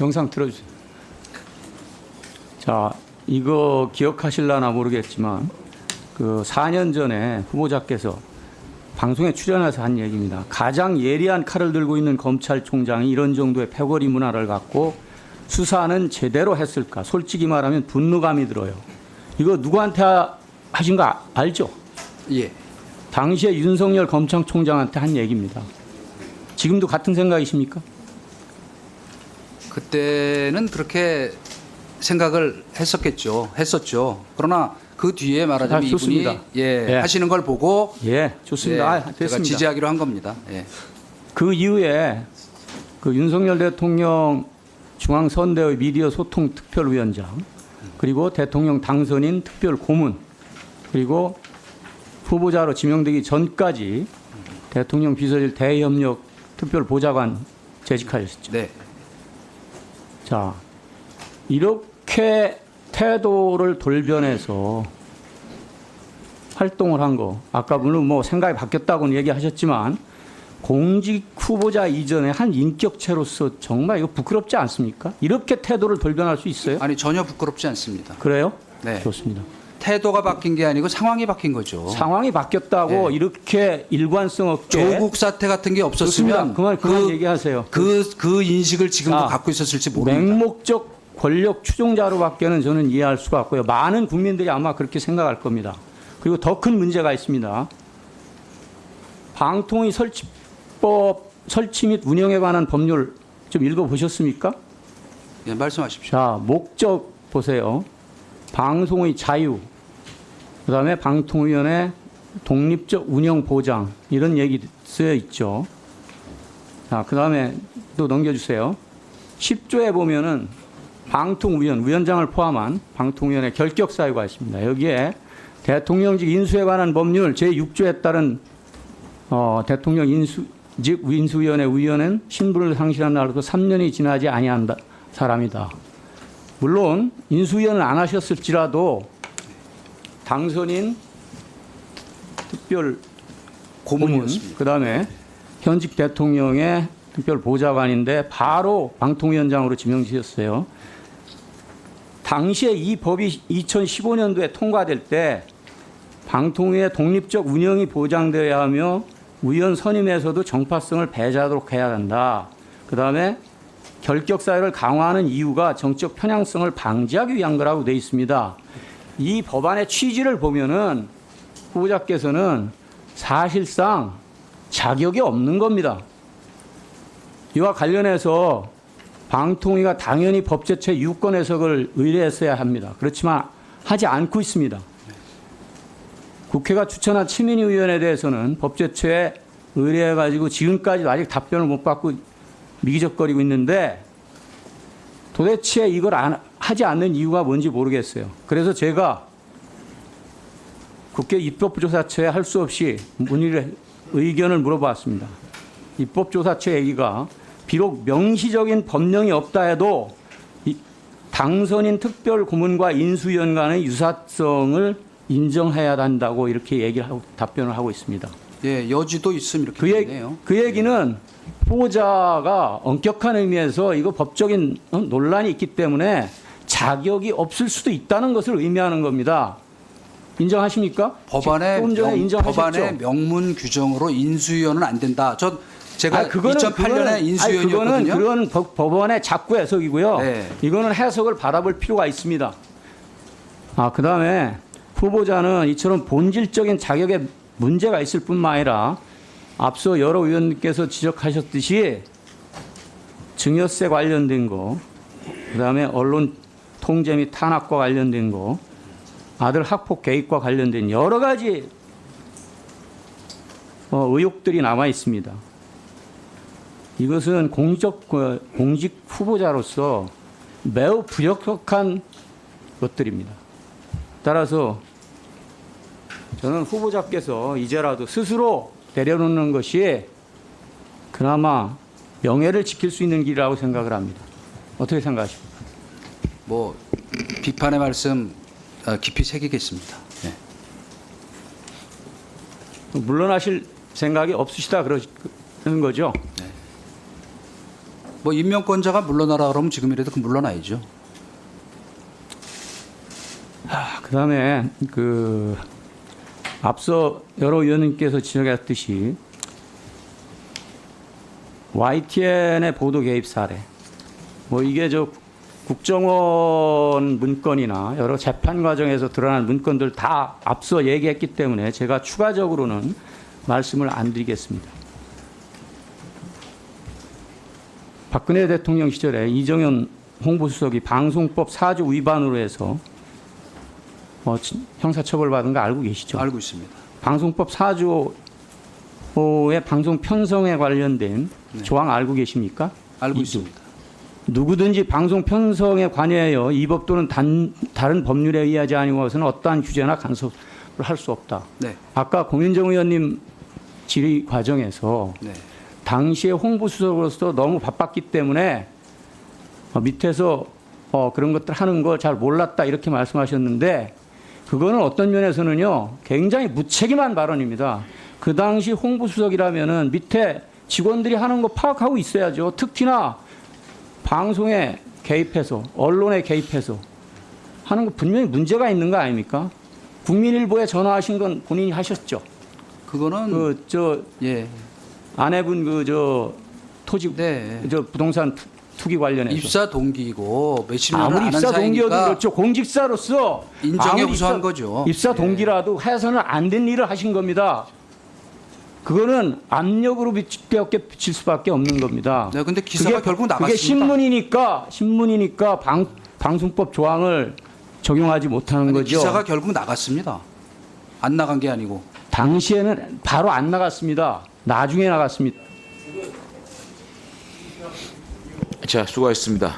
영상 틀어주세요. 자, 이거 기억하실라나 모르겠지만 그 4년 전에 후보자께서 방송에 출연해서 한 얘기입니다. 가장 예리한 칼을 들고 있는 검찰총장이 이런 정도의 패거리 문화를 갖고 수사는 제대로 했을까? 솔직히 말하면 분노감이 들어요. 이거 누구한테 하신 거 알죠? 예. 당시에 윤석열 검찰총장한테 한 얘기입니다. 지금도 같은 생각이십니까? 그때는 그렇게 생각을 했었죠. 그러나 그 뒤에 말하자면 좋습니다. 이분이 예, 하시는 걸 보고 예, 좋습니다. 예, 제가 됐습니다. 지지하기로 한 겁니다. 예. 그 이후에 그 윤석열 대통령 중앙선대위 미디어 소통 특별위원장 그리고 대통령 당선인 특별고문 그리고 후보자로 지명되기 전까지 대통령 비서실 대협력 특별보좌관 재직하셨죠. 네. 자, 이렇게 태도를 돌변해서 활동을 한 거, 아까 물론 뭐 생각이 바뀌었다고는 얘기하셨지만 공직 후보자 이전에 한 인격체로서 정말 이거 부끄럽지 않습니까? 이렇게 태도를 돌변할 수 있어요? 아니 전혀 부끄럽지 않습니다. 그래요? 네. 좋습니다. 태도가 바뀐 게 아니고 상황이 바뀐 거죠. 상황이 바뀌었다고 네. 이렇게 일관성 없게 조국 사태 같은 게 없었으면 그만 얘기하세요. 그 인식을 지금도 자, 갖고 있었을지 모릅니다. 맹목적 권력 추종자로밖에는 저는 이해할 수가 없고요. 많은 국민들이 아마 그렇게 생각할 겁니다. 그리고 더 큰 문제가 있습니다. 방통위 설치 및 운영에 관한 법률 좀 읽어보셨습니까? 예, 말씀하십시오. 자, 목적 보세요. 방송의 자유, 그다음에 방통위원회 독립적 운영 보장 이런 얘기 쓰여 있죠. 자, 그다음에 또 넘겨주세요. 10조에 보면은 위원장을 포함한 방통위원회 결격 사유가 있습니다. 여기에 대통령직 인수에 관한 법률 제6조에 따른 대통령 인수위원회 위원은 신분을 상실한 날로부터 3년이 지나지 아니한 사람이다. 물론 인수위원을 안 하셨을지라도 당선인 특별 고문, 그다음에 현직 대통령의 특별 보좌관인데 바로 방통위원장으로 지명되셨어요. 당시에 이 법이 2015년도에 통과될 때 방통위의 독립적 운영이 보장되어야 하며 위원 선임에서도 정파성을 배제하도록 해야 한다. 그다음에 결격 사유를 강화하는 이유가 정적 편향성을 방지하기 위한 거라고 되어 있습니다. 이 법안의 취지를 보면은 후보자께서는 사실상 자격이 없는 겁니다. 이와 관련해서 방통위가 당연히 법제처에 유권 해석을 의뢰했어야 합니다. 그렇지만 하지 않고 있습니다. 국회가 추천한 치민위원회에 대해서는 법제처에 의뢰해가지고 지금까지도 아직 답변을 못 받고 미기적거리고 있는데 도대체 이걸 하지 않는 이유가 뭔지 모르겠어요. 그래서 제가 국회 입법조사처에 할 수 없이 문의를 의견을 물어봤습니다. 입법조사처 얘기가 비록 명시적인 법령이 없다 해도 당선인 특별고문과 인수위원 간의 유사성을 인정해야 한다고 이렇게 얘기를 하고 답변을 하고 있습니다. 예, 여지도 있음 이렇게 되네요. 그 얘기는 후보자가 엄격한 의미에서 이거 법적인 논란이 있기 때문에 자격이 없을 수도 있다는 것을 의미하는 겁니다. 인정하십니까? 법안의 명문 규정으로 인수위원은 안 된다. 제가 2008년에 인수위원이었거든요. 그건 법원의 자꾸 해석이고요. 네. 이거는 해석을 받아볼 필요가 있습니다. 그다음에 후보자는 이처럼 본질적인 자격에 문제가 있을 뿐만 아니라 앞서 여러 의원님께서 지적하셨듯이 증여세 관련된 거, 그다음에 언론 통제 및 탄압과 관련된 거, 아들 학폭 개입과 관련된 여러 가지 의혹들이 남아 있습니다. 이것은 공직 후보자로서 매우 부적격한 것들입니다. 따라서 저는 후보자께서 이제라도 스스로 내려놓는 것이 그나마 명예를 지킬 수 있는 길이라고 생각을 합니다. 어떻게 생각하십니까? 뭐 비판의 말씀 깊이 새기겠습니다. 네. 물러나실 생각이 없으시다 그러는 거죠? 네. 뭐 임명권자가 물러나라 그러면 지금이라도 그 물러나야죠. 그다음에 그 앞서 여러 의원님께서 지적하셨듯이 YTN의 보도 개입 사례, 뭐 이게 저 국정원 문건이나 여러 재판 과정에서 드러난 문건들 다 앞서 얘기했기 때문에 제가 추가적으로는 말씀을 안 드리겠습니다. 박근혜 대통령 시절에 이정현 홍보수석이 방송법 4조 위반으로 해서 형사처벌 받은 거 알고 계시죠? 알고 있습니다. 방송법 4조의 방송 편성에 관련된 네. 조항 알고 계십니까? 알고 있습니다. 누구든지 방송 편성에 관여하여 이 법 또는 다른 법률에 의하지 아니고서는 어떠한 규제나 간섭을 할 수 없다. 네. 아까 공윤정 의원님 질의 과정에서 네. 당시에 홍보수석으로서 너무 바빴기 때문에 밑에서 그런 것들 하는 거 잘 몰랐다 이렇게 말씀하셨는데 그거는 어떤 면에서는요 굉장히 무책임한 발언입니다. 그 당시 홍보수석이라면은 밑에 직원들이 하는 거 파악하고 있어야죠. 특히나 방송에 개입해서 언론에 개입해서 하는 거 분명히 문제가 있는 거 아닙니까? 국민일보에 전화하신 건 본인이 하셨죠. 그거는 예. 아내분 토지 네. 부동산 투기 관련해서 입사 동기이고 몇십 년을 아무리 아는 입사 동기여도 사이니까 그렇죠. 공직자로서 인정에 아무리 우수한 거죠. 입사 동기라도 해서는 안 된 일을 하신 겁니다. 그거는 압력으로 비칠 수밖에 없는 겁니다. 네, 근데 기사가 결국 나갔습니다. 그게 신문이니까 방송법 조항을 적용하지 못하는 거죠. 기사가 결국 나갔습니다. 안 나간 게 아니고. 당시에는 바로 안 나갔습니다. 나중에 나갔습니다. 자, 수고하셨습니다.